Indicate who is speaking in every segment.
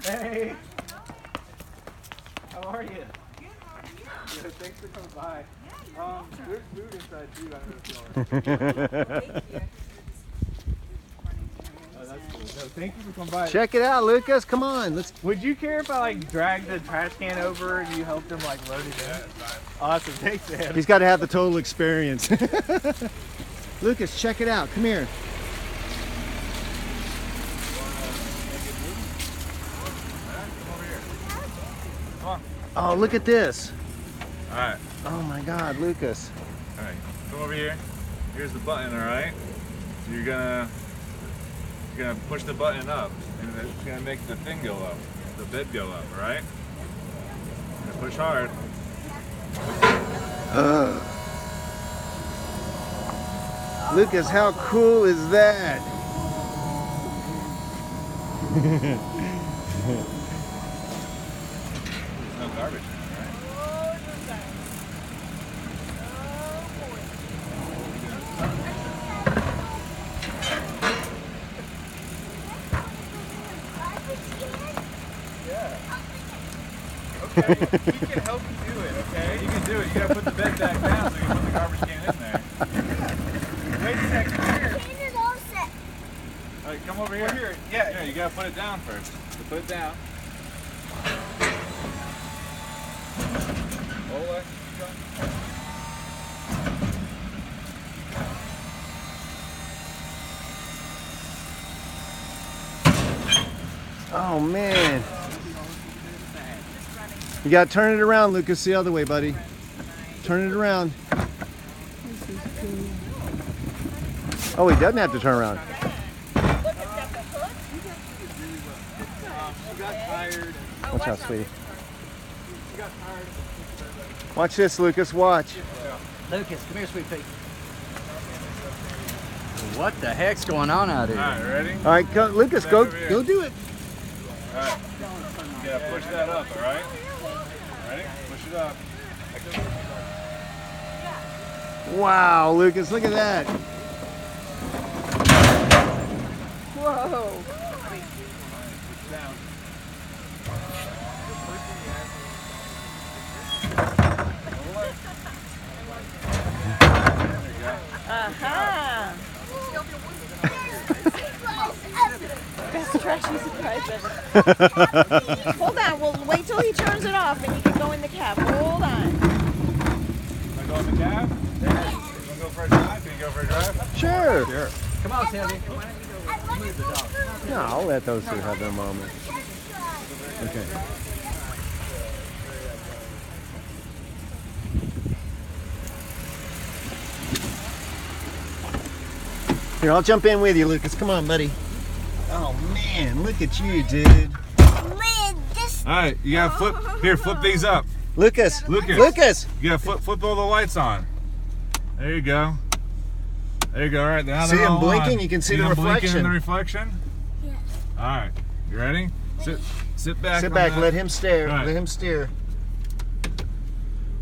Speaker 1: Hey. How are you? Good, how are you? Yeah, thanks for coming by. There's food inside too. I don't know if you are. Oh, that's cool. No, thank you for coming by.
Speaker 2: Check it out, Lucas. Come on. Let's.
Speaker 1: Would you care if I like dragged the trash can over and you helped him like load it in? Yeah, that's fine. Awesome. Thanks, man.
Speaker 2: He's got to have the total experience. Lucas, check it out. Come here. Oh, look at this.
Speaker 3: All right.
Speaker 2: Oh my God, Lucas.
Speaker 3: All right. Come over here. Here's the button. All right. So you're gonna push the button up, and it's gonna make the thing go up, the bed go up. All right. You're gonna push hard.
Speaker 2: Lucas, how cool is that?
Speaker 3: There's no garbage in it, right?
Speaker 1: Okay, he can help you do it, okay?
Speaker 3: You can do it. You gotta put the bed back down so you can put the garbage can in there.
Speaker 1: Wait a second, here.
Speaker 3: All right, come over here.
Speaker 1: Here, yeah.
Speaker 3: Yeah, you gotta put it down first. So put it down. Hold it. Keep going.
Speaker 2: Oh man. You gotta turn it around, Lucas, the other way, buddy. Turn it around. Oh, he doesn't have to turn around.
Speaker 1: She got tired.
Speaker 2: Watch out, sweetie.
Speaker 1: She got tired.
Speaker 2: Watch this, Lucas, watch.
Speaker 4: Lucas, come here, sweet pea. What the heck's going on out here?
Speaker 3: All right, ready?
Speaker 2: All right, go, Lucas, go do it.
Speaker 3: All right. You gotta push that up, all right? Ready? Push it up.
Speaker 2: Wow, Lucas, look at that.
Speaker 1: Whoa.
Speaker 3: Push down.
Speaker 5: Aha! Best trashy surprise ever. Hold on, we'll wait till he turns it off and you can go in the cab. Hold on.
Speaker 3: Wanna go in the cab? You wanna go for a drive? Can you go for a drive?
Speaker 2: Sure.
Speaker 3: Sure.
Speaker 4: Come on, Sandy.
Speaker 2: No, I'll let those two have their moment. Okay. Here, I'll jump in with you, Lucas. Come on, buddy. Oh man, look at you, dude.
Speaker 3: All right, you gotta flip these up.
Speaker 2: Lucas.
Speaker 3: Lucas. You gotta flip all the lights on. There you go. There you go. All right, now
Speaker 2: See
Speaker 3: they're
Speaker 2: them
Speaker 3: all
Speaker 2: blinking?
Speaker 3: on.
Speaker 2: You can see
Speaker 3: See
Speaker 2: the
Speaker 3: them blinking in
Speaker 2: reflection.
Speaker 3: the reflection? Yes. All right, you ready? Sit back.
Speaker 2: Sit
Speaker 3: on
Speaker 2: back.
Speaker 3: that.
Speaker 2: Let him stare.
Speaker 3: All right.
Speaker 2: Let him steer.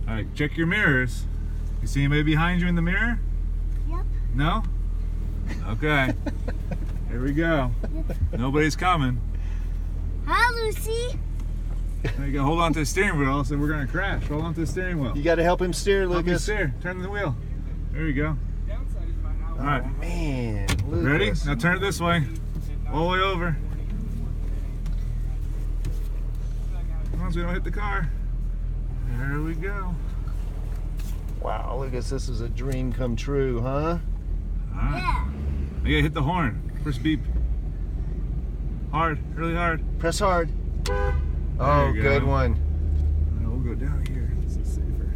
Speaker 3: All right, check your mirrors. You see anybody behind you in the mirror?
Speaker 5: Yep.
Speaker 3: No? Okay. Here we go. Nobody's coming.
Speaker 5: Hi, Lucy.
Speaker 3: There you go. Hold on to the steering wheel, else we're gonna crash. Hold on to the steering wheel.
Speaker 2: You got to help him steer,
Speaker 3: Help me
Speaker 2: Lucas.
Speaker 3: steer. Turn the wheel. There you go. All right.
Speaker 2: Man, Lucas.
Speaker 3: Ready? Now turn it this way. All the way over. As long as we don't hit the car. There we go.
Speaker 2: Wow, Lucas, this is a dream come true, huh?
Speaker 3: All right.
Speaker 5: Yeah.
Speaker 3: You gotta hit the horn. First beep. Hard, really hard.
Speaker 2: Press hard. Oh,
Speaker 3: you go.
Speaker 2: good one.
Speaker 3: We'll go down here. This is safer.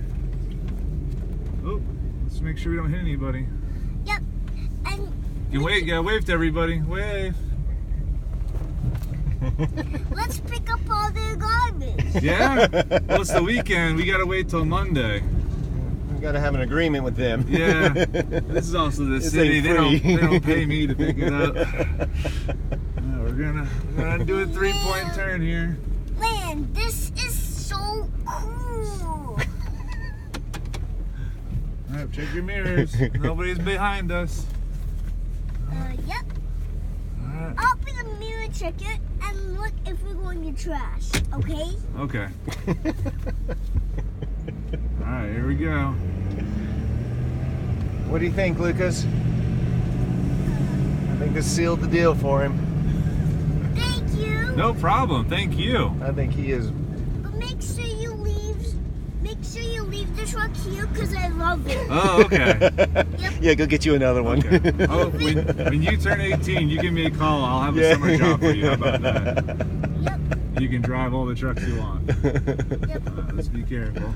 Speaker 3: Oh, let's make sure we don't hit anybody.
Speaker 5: Yep. And
Speaker 3: You wait. You gotta wave to everybody. Wave.
Speaker 5: let's pick up all their garbage.
Speaker 3: Yeah. Well, it's the weekend. We gotta wait till Monday.
Speaker 2: We got to have an agreement with them.
Speaker 3: Yeah. This is also the
Speaker 2: This
Speaker 3: city.
Speaker 2: ain't
Speaker 3: They
Speaker 2: free.
Speaker 3: don't pay me to pick it up. No, we're gonna do a 3-point turn here.
Speaker 5: Man, this is so cool.
Speaker 3: All right, check your mirrors. Nobody's behind us.
Speaker 5: Yep.
Speaker 3: All right.
Speaker 5: Open the mirror, check it, and look if we're going to
Speaker 6: trash, okay?
Speaker 3: Okay. All right, here we go.
Speaker 2: What do you think, Lucas? I think this sealed the deal for him.
Speaker 6: Thank you.
Speaker 3: No problem. Thank you.
Speaker 2: I think he is.
Speaker 6: But make sure you leave the truck here because I love it.
Speaker 3: Oh, okay.
Speaker 2: Yeah, go get you another one.
Speaker 3: Okay. Oh, when you turn 18, you give me a call. I'll have a
Speaker 2: Yeah.
Speaker 3: summer job for you. How about that?
Speaker 6: Yep.
Speaker 3: You can drive all the trucks you want.
Speaker 6: Yep.
Speaker 3: Let's be careful.